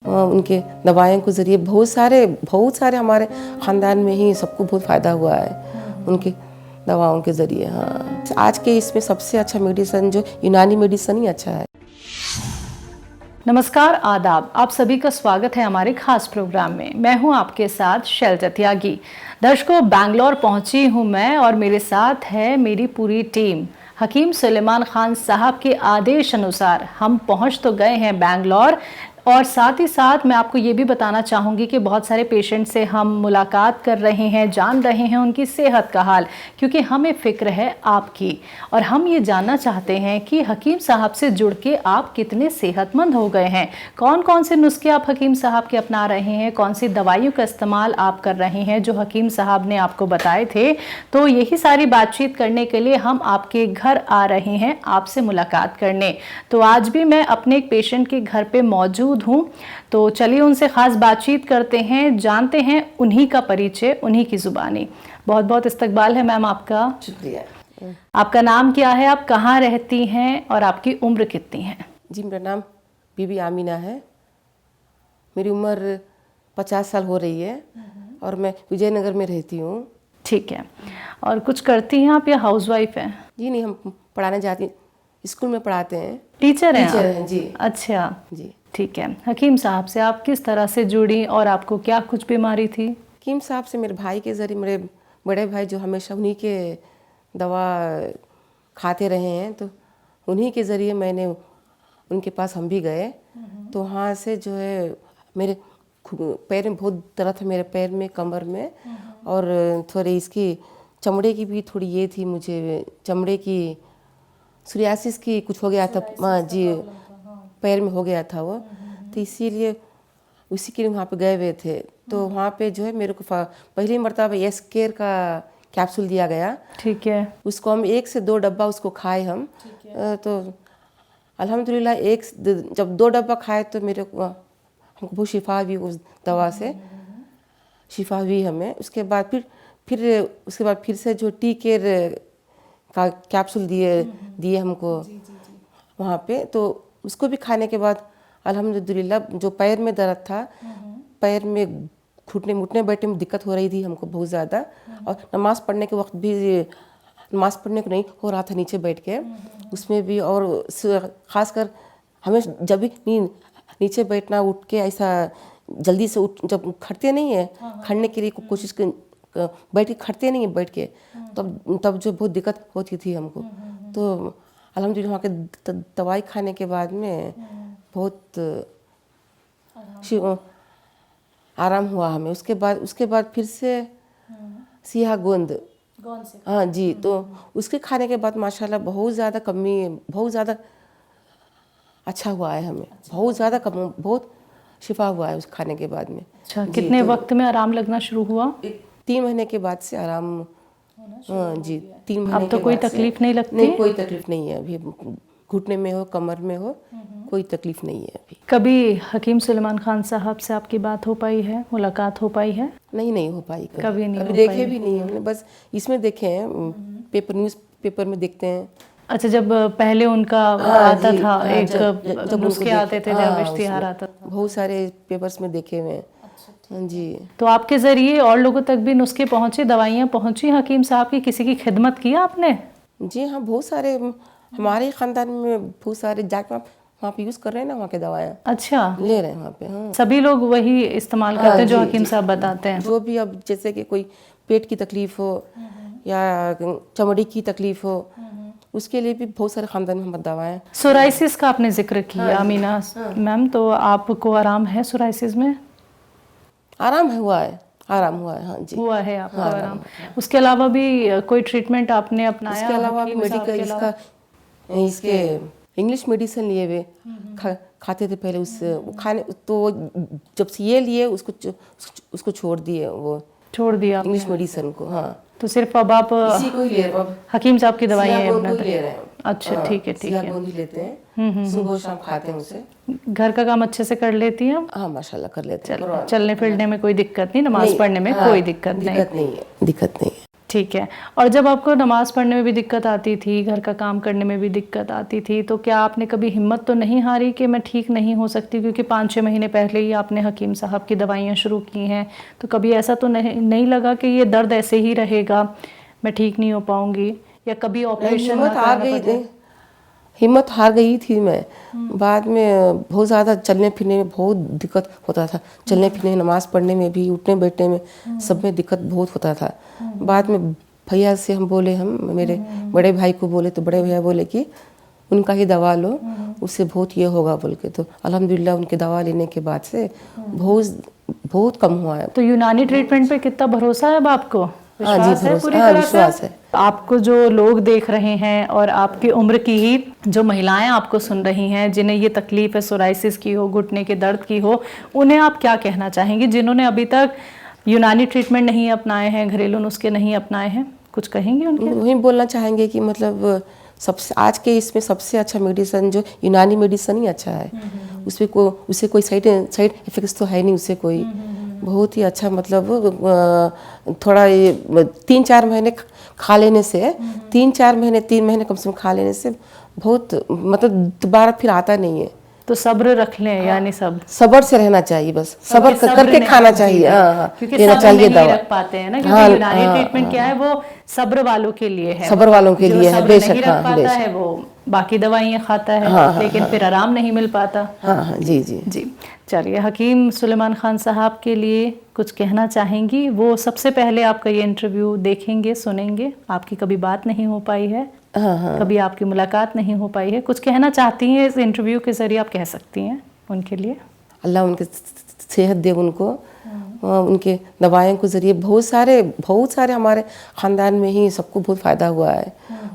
उनके दवाइयों के ज़रिए बहुत सारे हमारे ख़ानदान में ही सबको बहुत फ़ायदा हुआ है उनकी दवाओं के ज़रिए। हाँ, आज के इसमें सबसे अच्छा मेडिसिन जो यूनानी मेडिसिन ही अच्छा है। नमस्कार, आदाब। आप सभी का स्वागत है हमारे खास प्रोग्राम में। मैं हूं आपके साथ शैलजा त्यागी। दर्शकों, बैंगलोर पहुंची हूं मैं और मेरे साथ है मेरी पूरी टीम। हकीम सुलेमान खान साहब के आदेश अनुसार हम पहुंच तो गए हैं बैंगलोर, और साथ ही साथ मैं आपको ये भी बताना चाहूँगी कि बहुत सारे पेशेंट से हम मुलाकात कर रहे हैं, जान रहे हैं उनकी सेहत का हाल, क्योंकि हमें फ़िक्र है आपकी और हम ये जानना चाहते हैं कि हकीम साहब से जुड़ के आप कितने सेहतमंद हो गए हैं, कौन कौन से नुस्खे आप हकीम साहब के अपना रहे हैं, कौन सी दवाइयों का इस्तेमाल आप कर रहे हैं जो हकीम साहब ने आपको बताए थे। तो यही सारी बातचीत करने के लिए हम आपके घर आ रहे हैं आपसे मुलाकात करने। तो आज भी मैं अपने एक पेशेंट के घर पे मौजूद हूँ, तो चलिए उनसे खास बातचीत करते हैं, जानते हैं उन्हीं का परिचय, उन्हीं की जुबानी। बहुत बहुत इस्तकबाल है मैम आपका। शुक्रिया। आपका नाम क्या है, आप कहाँ रहती हैं और आपकी उम्र कितनी है? जी, मेरा नाम बीबी आमीना है। मेरी उम्र 50 साल हो रही है और मैं विजयनगर में रहती हूँ। ठीक है। और कुछ करती हैं आप या हाउसवाइफ हैं? जी नहीं, हम पढ़ाने जाते हैं, स्कूल में पढ़ाते हैं। टीचर हैं? टीचर हैं जी। अच्छा जी। ठीक है। हकीम साहब से आप किस तरह से जुड़ी और आपको क्या कुछ बीमारी थी? हकीम साहब से मेरे भाई के ज़रिए, मेरे बड़े भाई जो हमेशा उन्हीं के दवा खाते रहे हैं, तो उन्हीं के ज़रिए मैंने उनके पास हम भी गए। तो वहाँ से जो है मेरे पैर में बहुत दर्द था, मेरे पैर में, कमर में, और थोड़ी इसकी चमड़े की भी थोड़ी ये थी, मुझे चमड़े की सोरियासिस की कुछ हो गया था। हाँ जी, पैर में हो गया था वो, तो इसीलिए उसी के लिए वहाँ पे गए हुए थे। तो वहाँ पे जो है मेरे को पहली मरतबा एस केयर का कैप्सूल दिया गया। ठीक है। उसको हम 1 से 2 डब्बा उसको खाए हम। तो अल्हम्दुलिल्लाह जब 2 डब्बा खाए तो मेरे को हमको बहुत शिफा हुई, उस दवा से शिफा हुई हमें। उसके बाद फिर से जो टी केयर का कैप्सूल दिए हमको वहाँ पे, तो उसको भी खाने के बाद अल्हम्दुलिल्लाह जो पैर में दर्द था, पैर में घुटने बैठने में दिक्कत हो रही थी हमको बहुत ज़्यादा, और नमाज़ पढ़ने के वक्त भी नमाज़ पढ़ने को नहीं हो रहा था नीचे बैठ के, उसमें भी। और ख़ासकर हमें जब भी नीचे बैठना, उठ के ऐसा जल्दी से जब खड़ते नहीं है, खड़ने के लिए कोशिश बैठ के खड़ते नहीं है बैठ के, तब जो बहुत दिक्कत होती थी हमको। तो अल्हम्दुलिल्लाह वहाँ के दवाई खाने के बाद में बहुत आराम हुआ हमें। उसके बाद फिर से सिया गोंद, हाँ जी, तो उसके खाने के बाद माशाल्लाह बहुत ज़्यादा अच्छा हुआ है हमें, बहुत शिफा हुआ है उस खाने के बाद में। अच्छा, कितने वक्त में आराम लगना शुरू हुआ? 3 महीने के बाद से आराम। हाँ जी, 3 महीने अब तो कोई तकलीफ नहीं लगती? नहीं, कोई तकलीफ नहीं है अभी। घुटने में हो, कमर में हो, कोई तकलीफ नहीं है अभी। कभी हकीम सुलेमान खान साहब से आपकी बात हो पाई है, मुलाकात हो पाई है? नहीं हो पाई कभी नहीं हो देखे पाई। भी नहीं हमने, बस इसमें देखे हैं, न्यूज़ पेपर में देखते हैं। अच्छा, जब पहले उनका आता था, एक नुस्खे आते थे, जब इश्तिहार आता था, बहुत सारे पेपर्स में देखे हुए हैं। हाँ जी। तो आपके ज़रिए और लोगों तक भी नुस्खे पहुँचे, दवाइयाँ पहुँची हकीम साहब की? किसी की खिदमत की आपने? जी हाँ, बहुत सारे हमारे ख़ानदान में बहुत सारे जाके वहाँ पे यूज़ कर रहे हैं ना, वहाँ के दवाइयाँ। अच्छा, ले रहे हैं वहाँ पे। हाँ, सभी लोग वही इस्तेमाल करते हैं जो हकीम साहब बताते हैं? जो भी, अब जैसे कि कोई पेट की तकलीफ़ हो या चमड़ी की तकलीफ़ हो, उसके लिए भी बहुत सारे ख़ानदान में दवाएँ। सोराइसिस का आपने जिक्र किया अमीना मैम, तो आपको आराम है सोराइसिस में? आराम हुआ है। हाँ जी, हुआ है आपको आराम। उसके अलावा भी कोई ट्रीटमेंट आपने अपनाया? इसके अलावा हकीम साहब के अलावा? इसके इंग्लिश मेडिसिन लिए हुए खाते थे पहले। खाने तो जब से ये लिए उसको छोड़ दिए, वो छोड़ दिया आपने? इंग्लिश मेडिसिन को। हाँ, तो सिर्फ अब आप इसी को ही ले रहे हैं अब। हकीम साहब की दवाइयाँ ले रहे हैं। अच्छा, ठीक है। गोंद लेते हैं, सुबह शाम खाते हैं उसे। घर का काम अच्छे से कर लेती हैं? हाँ माशाल्लाह कर लेते हैं। चलने फिरने में कोई दिक्कत नहीं, नमाज पढ़ने में कोई दिक्कत नहीं? दिक्कत नहीं है। ठीक है। और जब आपको नमाज़ पढ़ने में भी दिक्कत आती थी, घर का काम करने में भी दिक्कत आती थी, तो क्या आपने कभी हिम्मत तो नहीं हारी कि मैं ठीक नहीं हो सकती? क्योंकि 5-6 महीने पहले ही आपने हकीम साहब की दवाइयाँ शुरू की हैं, तो कभी ऐसा तो नहीं लगा कि ये दर्द ऐसे ही रहेगा, मैं ठीक नहीं हो पाऊँगी, या कभी ऑपरेशन हिम्मत ना हार कराना गई पड़े? थी, हिम्मत हार गई थी मैं। बाद में बहुत ज़्यादा चलने फिरने में बहुत दिक्कत होता था, चलने फिरने नमाज़ पढ़ने में भी, उठने बैठने में सब में दिक्कत बहुत होता था। बाद में भैया से हम बोले, हम मेरे बड़े भाई को बोले, तो बड़े भैया बोले कि उनका ही दवा लो, उससे बहुत ये होगा बोल के। तो अल्हम्दुलिल्लाह उनकी दवा लेने के बाद से बहुत कम हुआ है। तो यूनानी ट्रीटमेंट पे कितना भरोसा है अब आपको? हाँ जी, विश्वास है भरोसा, पूरी हाँ तरह विश्वास से? है। आपको जो लोग देख रहे हैं और आपकी उम्र की ही जो महिलाएं आपको सुन रही हैं, जिन्हें ये तकलीफ है, सोराइसिस की हो, घुटने के दर्द की हो, उन्हें आप क्या कहना चाहेंगी? जिन्होंने अभी तक यूनानी ट्रीटमेंट नहीं अपनाए हैं, घरेलू नुस्खे नहीं अपनाए हैं, कुछ कहेंगे उनके? वही बोलना चाहेंगे कि मतलब सबसे आज के इसमें सबसे अच्छा मेडिसिन जो यूनानी मेडिसिन ही अच्छा है। उससे कोई साइड इफेक्ट्स तो है नहीं उससे कोई। बहुत ही अच्छा, मतलब थोड़ा ये 3-4 महीने खा लेने से, 3 महीने कम से कम खा लेने से बहुत, मतलब दोबारा फिर आता नहीं है। तो सब्र रख लें, यानी सब सब्र से रहना चाहिए, बस सब्र करके नहीं, खाना चाहिए। हाँ, क्योंकि लेना सब्र चाहिए नहीं दवा। रख पाते हैं ना, क्योंकि यूनानी ट्रीटमेंट क्या है, वो सब्र वालों के लिए है। सब्र वालों के जो लिए है, सब्र बेशक। नहीं रख हाँ, पाता है बेशक। वो बाकी दवाइयाँ खाता है, लेकिन फिर आराम नहीं मिल पाता। हाँ हाँ, जी जी जी। चलिए, हकीम सुलेमान खान साहब के लिए कुछ कहना चाहेंगी? वो सबसे पहले आपका ये इंटरव्यू देखेंगे, सुनेंगे, आपकी कभी बात नहीं हो पाई है, कभी आपकी मुलाकात नहीं हो पाई है, कुछ कहना चाहती हैं इस इंटरव्यू के जरिए, आप कह सकती हैं उनके लिए। अल्लाह उनके सेहत दे उनको, उनके दवाइयों के ज़रिए बहुत सारे हमारे ख़ानदान में ही सबको बहुत फ़ायदा हुआ है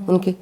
उनकी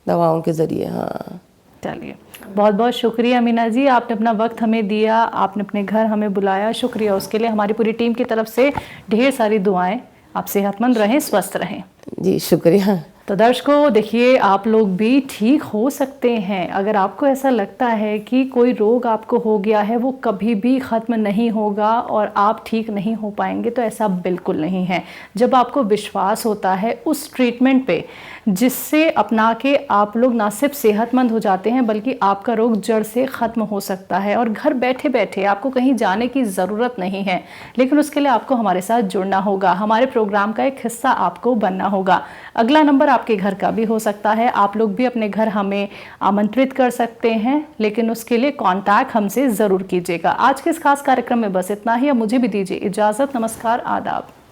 दवाओं के ज़रिए। हाँ, चलिए, बहुत बहुत शुक्रिया अमीना जी, आपने अपना वक्त हमें दिया, आपने अपने घर हमें बुलाया, शुक्रिया उसके लिए। हमारी पूरी टीम की तरफ से ढेर सारी दुआएं, आप सेहतमंद रहें, स्वस्थ रहें। जी शुक्रिया। तो दर्शकों, देखिए, आप लोग भी ठीक हो सकते हैं। अगर आपको ऐसा लगता है कि कोई रोग आपको हो गया है, वो कभी भी ख़त्म नहीं होगा और आप ठीक नहीं हो पाएंगे, तो ऐसा बिल्कुल नहीं है। जब आपको विश्वास होता है उस ट्रीटमेंट पे, जिससे अपना के आप लोग ना सिर्फ सेहतमंद हो जाते हैं, बल्कि आपका रोग जड़ से ख़त्म हो सकता है और घर बैठे बैठे आपको कहीं जाने की ज़रूरत नहीं है। लेकिन उसके लिए आपको हमारे साथ जुड़ना होगा, हमारे प्रोग्राम का एक हिस्सा आपको बनना होगा। अगला नंबर आपके घर का भी हो सकता है, आप लोग भी अपने घर हमें आमंत्रित कर सकते हैं, लेकिन उसके लिए कांटेक्ट हमसे ज़रूर कीजिएगा। आज के इस खास कार्यक्रम में बस इतना ही। अब मुझे भी दीजिए इजाज़त। नमस्कार, आदाब।